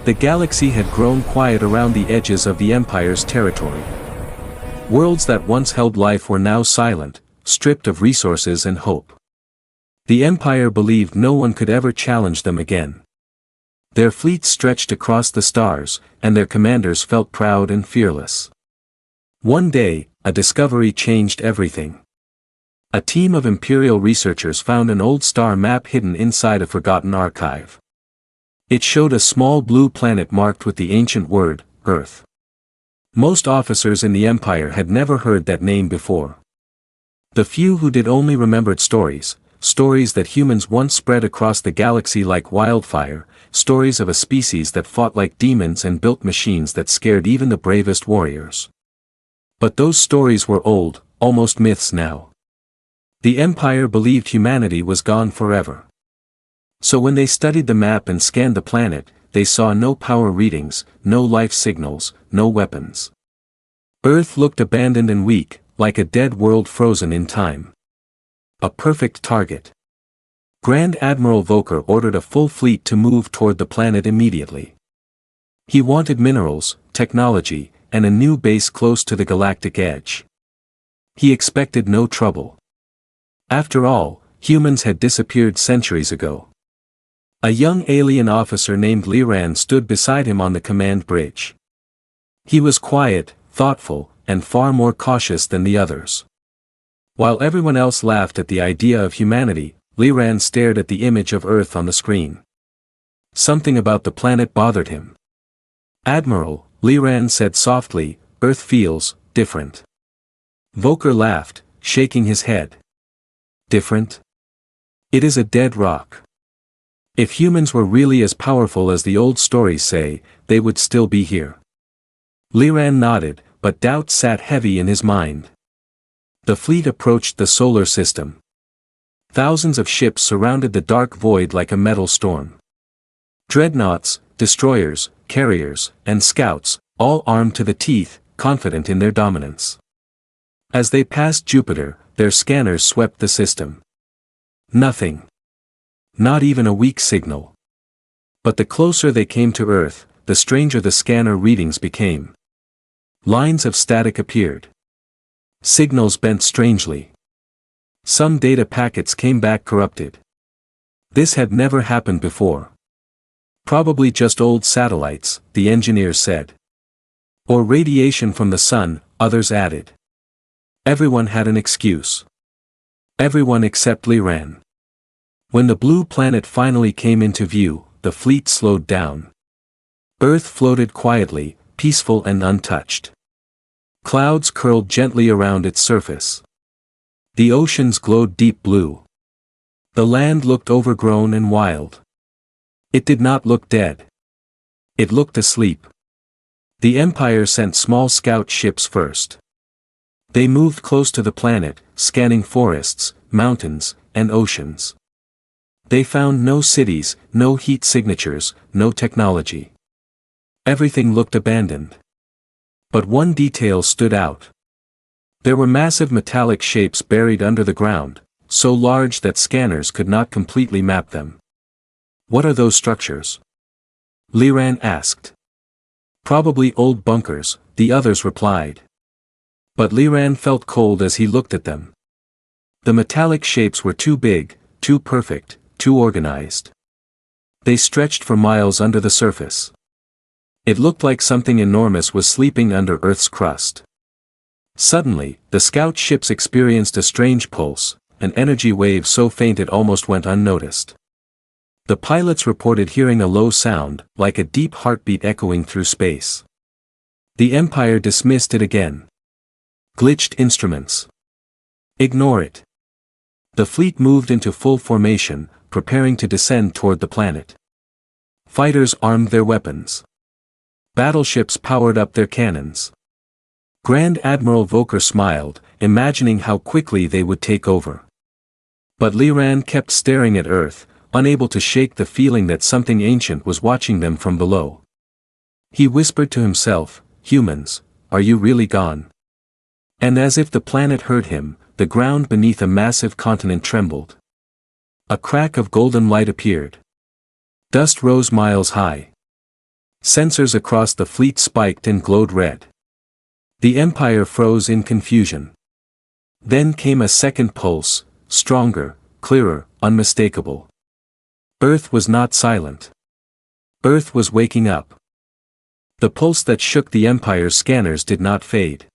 The galaxy had grown quiet around the edges of the Empire's territory. Worlds that once held life were now silent, stripped of resources and hope. The Empire believed no one could ever challenge them again. Their fleets stretched across the stars, and their commanders felt proud and fearless. One day, a discovery changed everything. A team of Imperial researchers found an old star map hidden inside a forgotten archive. It showed a small blue planet marked with the ancient word, Earth. Most officers in the Empire had never heard that name before. The few who did only remembered stories that humans once spread across the galaxy like wildfire, stories of a species that fought like demons and built machines that scared even the bravest warriors. But those stories were old, almost myths now. The Empire believed humanity was gone forever. So when they studied the map and scanned the planet, they saw no power readings, no life signals, no weapons. Earth looked abandoned and weak, like a dead world frozen in time. A perfect target. Grand Admiral Volker ordered a full fleet to move toward the planet immediately. He wanted minerals, technology, and a new base close to the galactic edge. He expected no trouble. After all, humans had disappeared centuries ago. A young alien officer named Liran stood beside him on the command bridge. He was quiet, thoughtful, and far more cautious than the others. While everyone else laughed at the idea of humanity, Liran stared at the image of Earth on the screen. Something about the planet bothered him. "Admiral," Liran said softly, "Earth feels different." Volker laughed, shaking his head. "Different? It is a dead rock. If humans were really as powerful as the old stories say, they would still be here." Liran nodded, but doubt sat heavy in his mind. The fleet approached the solar system. Thousands of ships surrounded the dark void like a metal storm. Dreadnoughts, destroyers, carriers, and scouts, all armed to the teeth, confident in their dominance. As they passed Jupiter, their scanners swept the system. Nothing. Not even a weak signal. But the closer they came to Earth, the stranger the scanner readings became. Lines of static appeared. Signals bent strangely. Some data packets came back corrupted. This had never happened before. Probably just old satellites, the engineers said. Or radiation from the sun, others added. Everyone had an excuse. Everyone except Liran. When the blue planet finally came into view, the fleet slowed down. Earth floated quietly, peaceful and untouched. Clouds curled gently around its surface. The oceans glowed deep blue. The land looked overgrown and wild. It did not look dead. It looked asleep. The Empire sent small scout ships first. They moved close to the planet, scanning forests, mountains, and oceans. They found no cities, no heat signatures, no technology. Everything looked abandoned. But one detail stood out. There were massive metallic shapes buried under the ground, so large that scanners could not completely map them. "What are those structures?" Liran asked. "Probably old bunkers," the others replied. But Liran felt cold as he looked at them. The metallic shapes were too big, too perfect, too organized. They stretched for miles under the surface. It looked like something enormous was sleeping under Earth's crust. Suddenly, the scout ships experienced a strange pulse, an energy wave so faint it almost went unnoticed. The pilots reported hearing a low sound, like a deep heartbeat echoing through space. The Empire dismissed it again. Glitched instruments. Ignore it. The fleet moved into full formation, preparing to descend toward the planet. Fighters armed their weapons. Battleships powered up their cannons. Grand Admiral Volker smiled, imagining how quickly they would take over. But Liran kept staring at Earth, unable to shake the feeling that something ancient was watching them from below. He whispered to himself, "Humans, are you really gone?" And as if the planet heard him, the ground beneath a massive continent trembled. A crack of golden light appeared. Dust rose miles high. Sensors across the fleet spiked and glowed red. The Empire froze in confusion. Then came a second pulse, stronger, clearer, unmistakable. Earth was not silent. Earth was waking up. The pulse that shook the Empire's scanners did not fade.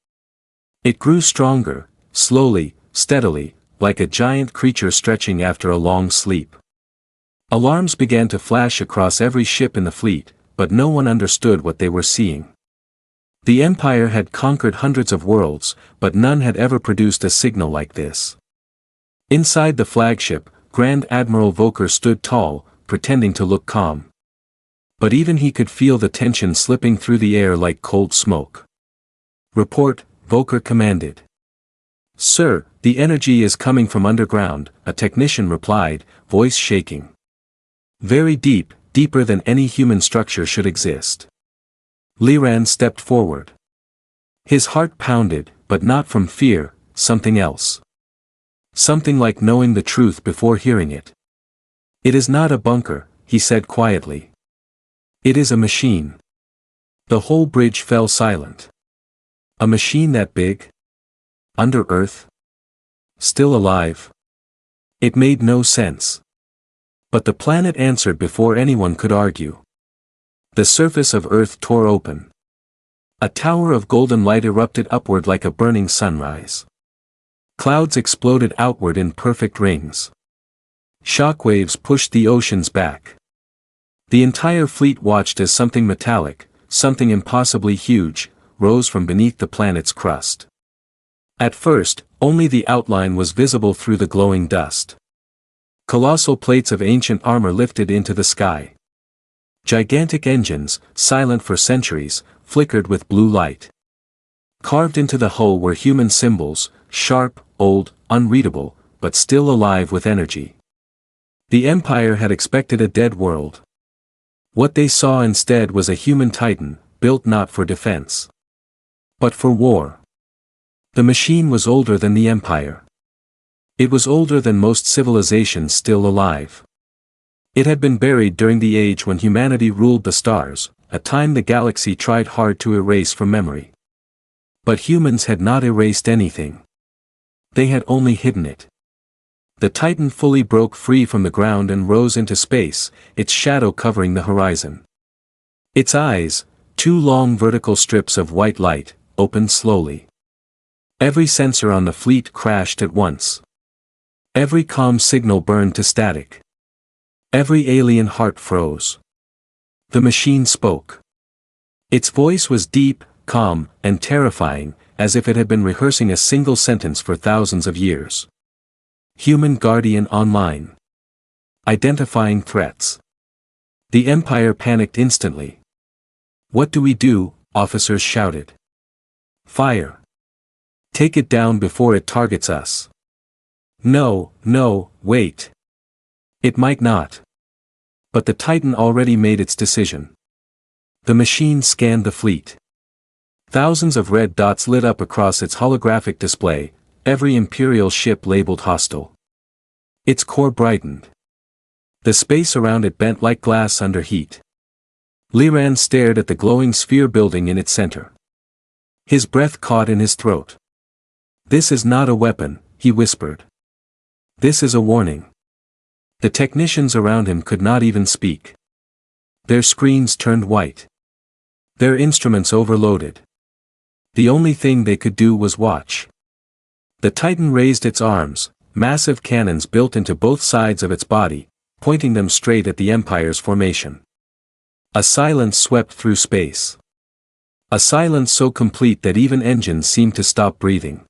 It grew stronger, slowly, steadily, like a giant creature stretching after a long sleep. Alarms began to flash across every ship in the fleet, but no one understood what they were seeing. The Empire had conquered hundreds of worlds, but none had ever produced a signal like this. Inside the flagship, Grand Admiral Volker stood tall, pretending to look calm. But even he could feel the tension slipping through the air like cold smoke. "Report," Volker commanded. "Sir, the energy is coming from underground," a technician replied, voice shaking. "Very deep, deeper than any human structure should exist." Liran stepped forward. His heart pounded, but not from fear, something else. Something like knowing the truth before hearing it. "It is not a bunker," he said quietly. "It is a machine." The whole bridge fell silent. A machine that big? Under Earth? Still alive? It made no sense. But the planet answered before anyone could argue. The surface of Earth tore open. A tower of golden light erupted upward like a burning sunrise. Clouds exploded outward in perfect rings. Shockwaves pushed the oceans back. The entire fleet watched as something metallic, something impossibly huge, rose from beneath the planet's crust. At first, only the outline was visible through the glowing dust. Colossal plates of ancient armor lifted into the sky. Gigantic engines, silent for centuries, flickered with blue light. Carved into the hull were human symbols, sharp, old, unreadable, but still alive with energy. The Empire had expected a dead world. What they saw instead was a human titan, built not for defense, but for war. The machine was older than the Empire. It was older than most civilizations still alive. It had been buried during the age when humanity ruled the stars, a time the galaxy tried hard to erase from memory. But humans had not erased anything. They had only hidden it. The Titan fully broke free from the ground and rose into space, its shadow covering the horizon. Its eyes, two long vertical strips of white light, opened slowly. Every sensor on the fleet crashed at once. Every comm signal burned to static. Every alien heart froze. The machine spoke. Its voice was deep, calm, and terrifying, as if it had been rehearsing a single sentence for thousands of years. "Human Guardian online. Identifying threats." The Empire panicked instantly. "What do we do?" officers shouted. "Fire. Take it down before it targets us." "No, no, wait. It might not." But the Titan already made its decision. The machine scanned the fleet. Thousands of red dots lit up across its holographic display, every Imperial ship labeled hostile. Its core brightened. The space around it bent like glass under heat. Liran stared at the glowing sphere building in its center. His breath caught in his throat. "This is not a weapon," he whispered. "This is a warning." The technicians around him could not even speak. Their screens turned white. Their instruments overloaded. The only thing they could do was watch. The Titan raised its arms, massive cannons built into both sides of its body, pointing them straight at the Empire's formation. A silence swept through space. A silence so complete that even engines seemed to stop breathing.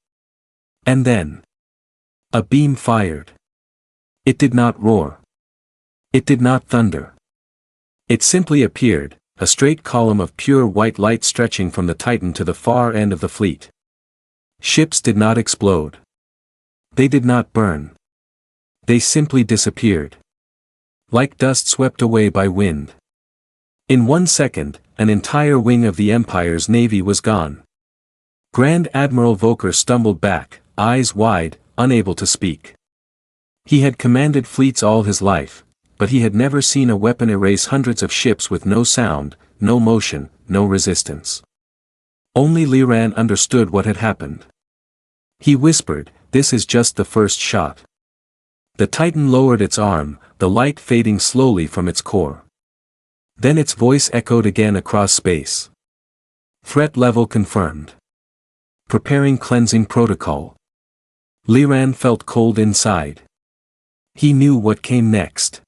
And then, a beam fired. It did not roar. It did not thunder. It simply appeared, a straight column of pure white light stretching from the Titan to the far end of the fleet. Ships did not explode. They did not burn. They simply disappeared. Like dust swept away by wind. In 1 second, an entire wing of the Empire's navy was gone. Grand Admiral Volker stumbled back, eyes wide, unable to speak. He had commanded fleets all his life, but he had never seen a weapon erase hundreds of ships with no sound, no motion, no resistance. Only Liran understood what had happened. He whispered, "This is just the first shot." The Titan lowered its arm, the light fading slowly from its core. Then its voice echoed again across space. "Threat level confirmed. Preparing cleansing protocol." Liran felt cold inside. He knew what came next.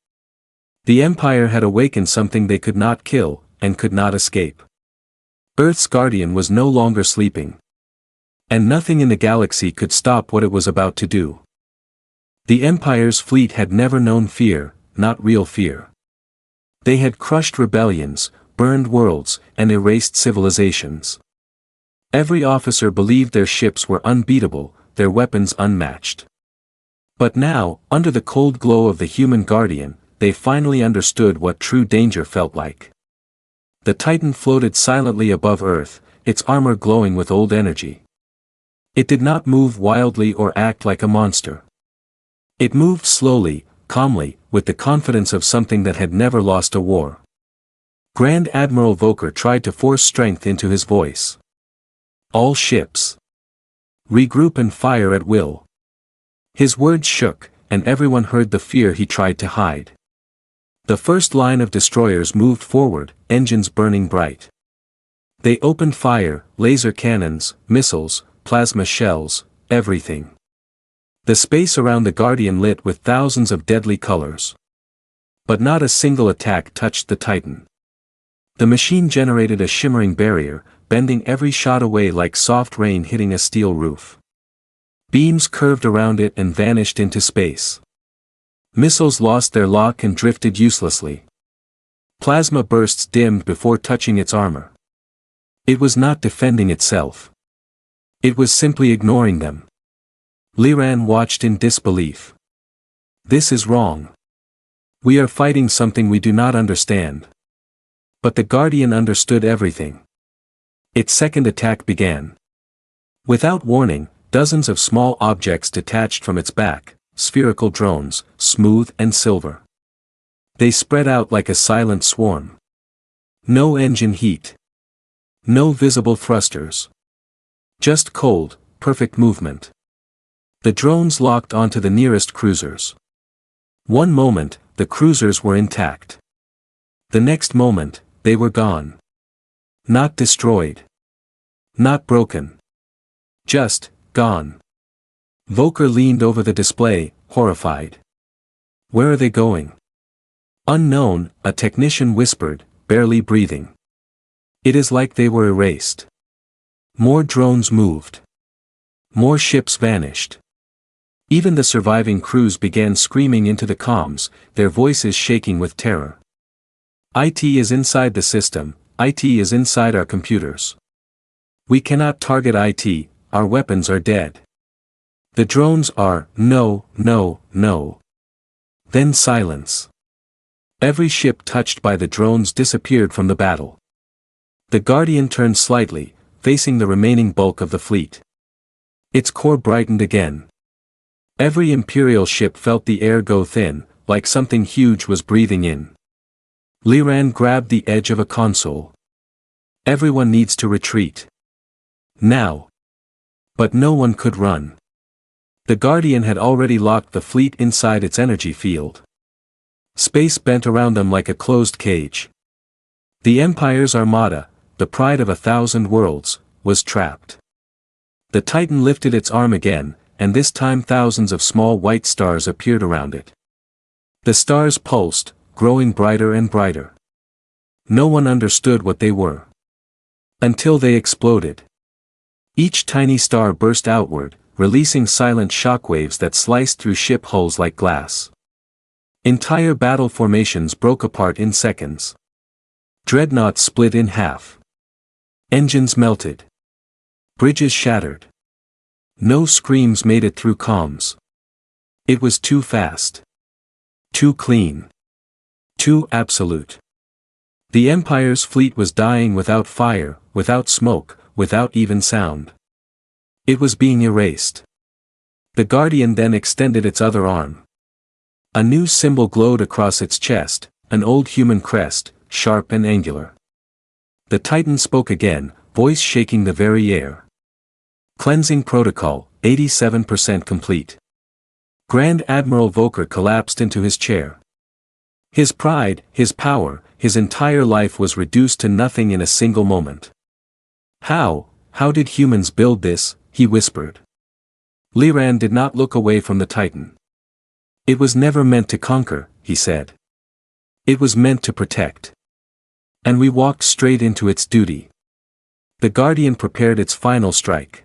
The Empire had awakened something they could not kill, and could not escape. Earth's guardian was no longer sleeping. And nothing in the galaxy could stop what it was about to do. The Empire's fleet had never known fear, not real fear. They had crushed rebellions, burned worlds, and erased civilizations. Every officer believed their ships were unbeatable, their weapons unmatched. But now, under the cold glow of the human guardian, they finally understood what true danger felt like. The Titan floated silently above Earth, its armor glowing with old energy. It did not move wildly or act like a monster. It moved slowly, calmly, with the confidence of something that had never lost a war. Grand Admiral Volker tried to force strength into his voice. "All ships. Regroup and fire at will." His words shook, and everyone heard the fear he tried to hide. The first line of destroyers moved forward, engines burning bright. They opened fire, laser cannons, missiles, plasma shells, everything. The space around the Guardian lit with thousands of deadly colors. But not a single attack touched the Titan. The machine generated a shimmering barrier, bending every shot away like soft rain hitting a steel roof. Beams curved around it and vanished into space. Missiles lost their lock and drifted uselessly. Plasma bursts dimmed before touching its armor. It was not defending itself. It was simply ignoring them. Liran watched in disbelief. "This is wrong. We are fighting something we do not understand." But the Guardian understood everything. Its second attack began. Without warning, dozens of small objects detached from its back, spherical drones, smooth and silver. They spread out like a silent swarm. No engine heat. No visible thrusters. Just cold, perfect movement. The drones locked onto the nearest cruisers. One moment, the cruisers were intact. The next moment, they were gone. Not destroyed. Not broken. Just, gone. Volker leaned over the display, horrified. "Where are they going?" "Unknown," a technician whispered, barely breathing. "It is like they were erased." More drones moved. More ships vanished. Even the surviving crews began screaming into the comms, their voices shaking with terror. "IT is inside the system, IT is inside our computers. We cannot target IT, our weapons are dead. The drones are, no, no, no." Then silence. Every ship touched by the drones disappeared from the battle. The Guardian turned slightly, facing the remaining bulk of the fleet. Its core brightened again. Every Imperial ship felt the air go thin, like something huge was breathing in. Liran grabbed the edge of a console. "Everyone needs to retreat. Now." But no one could run. The Guardian had already locked the fleet inside its energy field. Space bent around them like a closed cage. The Empire's Armada, the pride of 1,000 worlds, was trapped. The Titan lifted its arm again, and this time thousands of small white stars appeared around it. The stars pulsed, growing brighter and brighter. No one understood what they were. Until they exploded. Each tiny star burst outward, releasing silent shockwaves that sliced through ship hulls like glass. Entire battle formations broke apart in seconds. Dreadnoughts split in half. Engines melted. Bridges shattered. No screams made it through comms. It was too fast. Too clean. Too absolute. The Empire's fleet was dying without fire, without smoke, without even sound. It was being erased. The Guardian then extended its other arm. A new symbol glowed across its chest, an old human crest, sharp and angular. The Titan spoke again, voice shaking the very air. Cleansing protocol, 87% complete. Grand Admiral Volker collapsed into his chair. His pride, his power, his entire life was reduced to nothing in a single moment. How did humans build this? He whispered. Liran did not look away from the Titan. It was never meant to conquer, he said. It was meant to protect. And we walked straight into its duty. The Guardian prepared its final strike.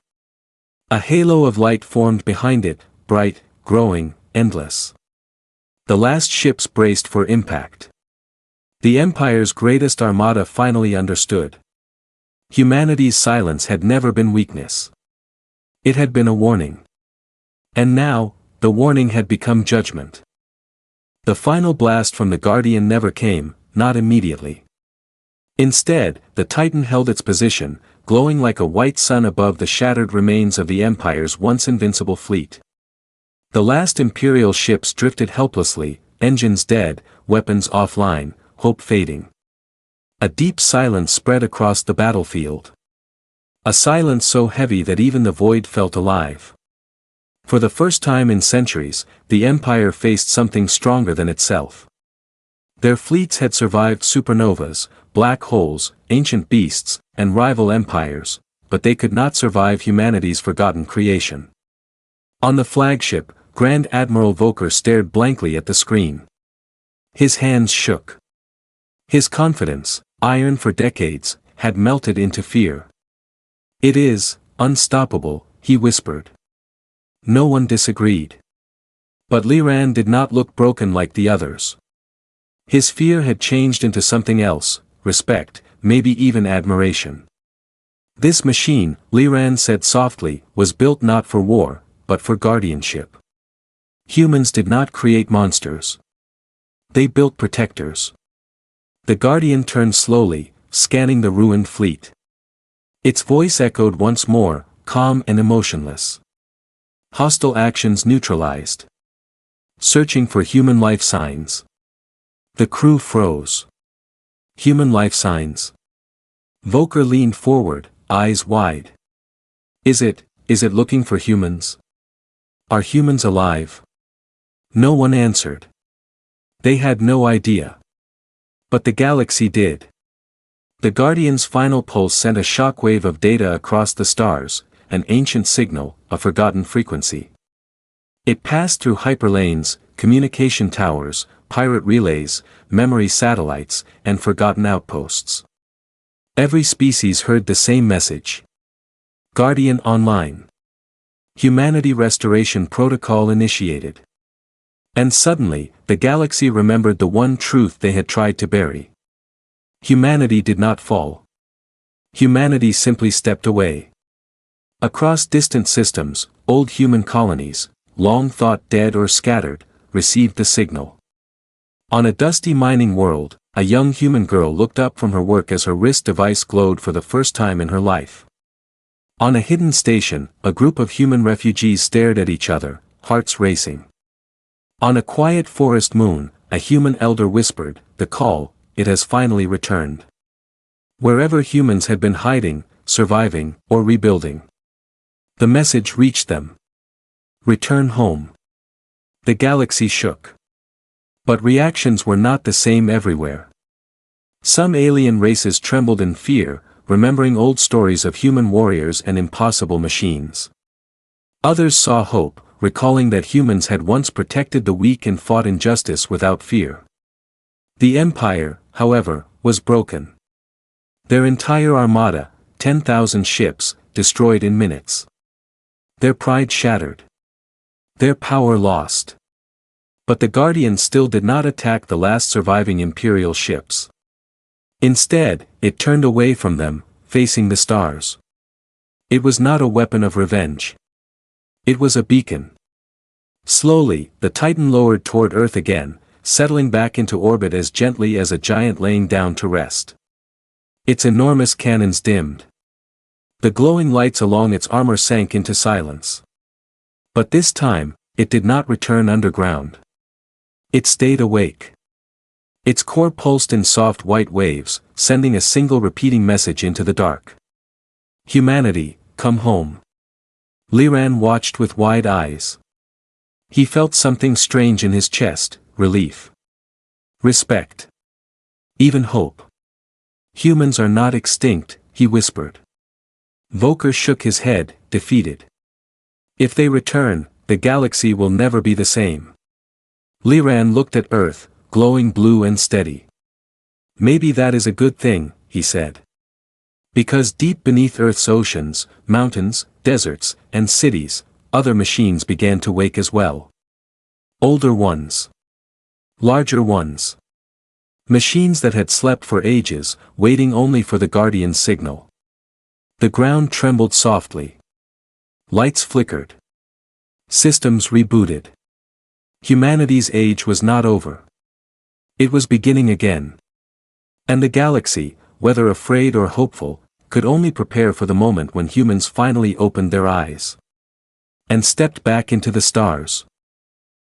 A halo of light formed behind it, bright, growing, endless. The last ships braced for impact. The Empire's greatest armada finally understood. Humanity's silence had never been weakness. It had been a warning. And now, the warning had become judgment. The final blast from the Guardian never came, not immediately. Instead, the Titan held its position, glowing like a white sun above the shattered remains of the Empire's once invincible fleet. The last Imperial ships drifted helplessly, engines dead, weapons offline, hope fading. A deep silence spread across the battlefield. A silence so heavy that even the void felt alive. For the first time in centuries, the Empire faced something stronger than itself. Their fleets had survived supernovas, black holes, ancient beasts, and rival empires, but they could not survive humanity's forgotten creation. On the flagship, Grand Admiral Volker stared blankly at the screen. His hands shook. His confidence, iron for decades, had melted into fear. "It is unstoppable," he whispered. No one disagreed. But Liran did not look broken like the others. His fear had changed into something else, respect, maybe even admiration. This machine, Liran said softly, was built not for war, but for guardianship. Humans did not create monsters. They built protectors. The Guardian turned slowly, scanning the ruined fleet. Its voice echoed once more, calm and emotionless. Hostile actions neutralized. Searching for human life signs. The crew froze. Human life signs. Volker leaned forward, eyes wide. Is it looking for humans? Are humans alive? No one answered. They had no idea. But the galaxy did. The Guardian's final pulse sent a shockwave of data across the stars, an ancient signal, a forgotten frequency. It passed through hyperlanes, communication towers, pirate relays, memory satellites, and forgotten outposts. Every species heard the same message. Guardian online. Humanity restoration protocol initiated. And suddenly, the galaxy remembered the one truth they had tried to bury. Humanity did not fall. Humanity simply stepped away. Across distant systems, old human colonies, long thought dead or scattered, received the signal. On a dusty mining world, a young human girl looked up from her work as her wrist device glowed for the first time in her life. On a hidden station, a group of human refugees stared at each other, hearts racing. On a quiet forest moon, a human elder whispered, "The call, it has finally returned." Wherever humans had been hiding, surviving, or rebuilding, the message reached them. Return home. The galaxy shook. But reactions were not the same everywhere. Some alien races trembled in fear, remembering old stories of human warriors and impossible machines. Others saw hope, recalling that humans had once protected the weak and fought injustice without fear. The Empire, however, was broken. Their entire armada, 10,000 ships, destroyed in minutes. Their pride shattered. Their power lost. But the Guardian still did not attack the last surviving Imperial ships. Instead, it turned away from them, facing the stars. It was not a weapon of revenge. It was a beacon. Slowly, the Titan lowered toward Earth again, settling back into orbit as gently as a giant laying down to rest. Its enormous cannons dimmed. The glowing lights along its armor sank into silence. But this time, it did not return underground. It stayed awake. Its core pulsed in soft white waves, sending a single repeating message into the dark. Humanity, come home. Liran watched with wide eyes. He felt something strange in his chest, relief. Respect. Even hope. Humans are not extinct, he whispered. Volker shook his head, defeated. If they return, the galaxy will never be the same. Liran looked at Earth, glowing blue and steady. Maybe that is a good thing, he said. Because deep beneath Earth's oceans, mountains, deserts, and cities, other machines began to wake as well. Older ones. Larger ones. Machines that had slept for ages, waiting only for the Guardian's signal. The ground trembled softly. Lights flickered. Systems rebooted. Humanity's age was not over. It was beginning again. And the galaxy, whether afraid or hopeful, could only prepare for the moment when humans finally opened their eyes. And stepped back into the stars.